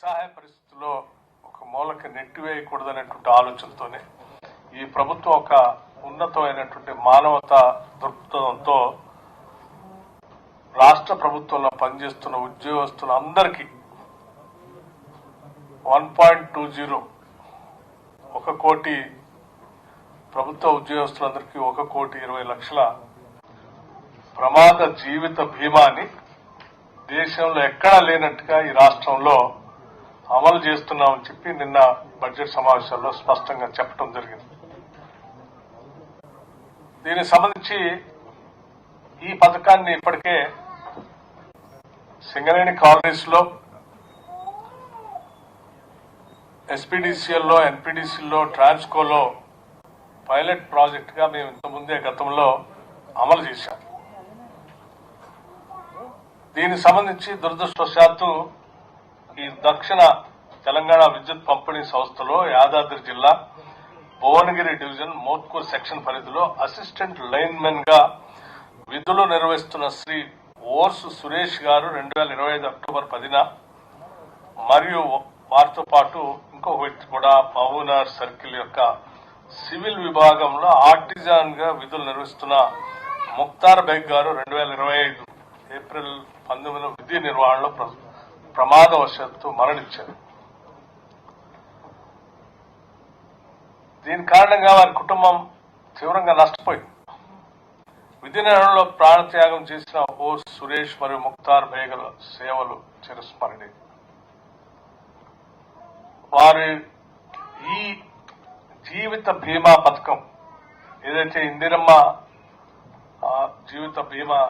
నిస్సహాయ పరిస్థితుల్లో ఒక మూలకి నెట్టివేయకూడదనేటువంటి ఆలోచనతోనే ఈ ప్రభుత్వం ఒక ఉన్నతమైనటువంటి మానవతా దృక్పథంతో రాష్ట్ర ప్రభుత్వంలో పనిచేస్తున్న ఉద్యోగస్తులందరికీ 1.20 1 కోటి ప్రభుత్వ ఉద్యోగస్తులందరికీ 1,20,00,000 ప్రమాద జీవిత బీమాని దేశంలో ఎక్కడా లేనట్టుగా ఈ రాష్ట్రంలో అమలు చేస్తున్నామని చెప్పి నిన్న బడ్జెట్ సమావేశాల్లో స్పష్టంగా చెప్పడం జరిగింది. దీనికి సంబంధించి ఈ పథకాన్ని ఇప్పటికే సింగరేణి కాలనీస్ లో, ఎస్పీడీసీఎల్లో, ఎన్పీడీసీల్లో, ట్రాన్స్కోలో పైలట్ ప్రాజెక్ట్ గా మేము ఇంతకుముందే గతంలో అమలు చేశాం. దీనికి సంబంధించి దురదృష్టవశాత్తు ఈ దక్షిణ తెలంగాణ విద్యుత్ పంపిణీ సంస్థలో యాదాద్రి జిల్లా భువనగిరి డివిజన్ మోత్కూర్ సెక్షన్ పరిధిలో అసిస్టెంట్ లైన్మెన్ గా విధులు నిర్వహిస్తున్న శ్రీ ఓర్సు సురేష్ గారు 2025 అక్టోబర్ 10న మరియు వారితో పాటు ఇంకొక వ్యక్తి కూడా మహబూబ్నగర్ సర్కిల్ యొక్క సివిల్ విభాగంలో ఆర్టిజాన్ గా విధులు నిర్వహిస్తున్న ముక్తార్ బేగ్ గారు 2025 ఏప్రిల్ 19 విధి నిర్వహణలో ప్రమాదవశాత్తు మరణించారు. దీని కారణంగా వారి కుటుంబం తీవ్రంగా నష్టపోయింది. విధి నిర్వహణలో ప్రాణత్యాగం చేసిన ఓ సురేష్ మరియు ముక్తార్ బేగల సేవలు చిరస్మరణీయం. వారి ఈ జీవిత బీమా పథకం ఏదైతే ఇందిరమ్మ జీవిత బీమా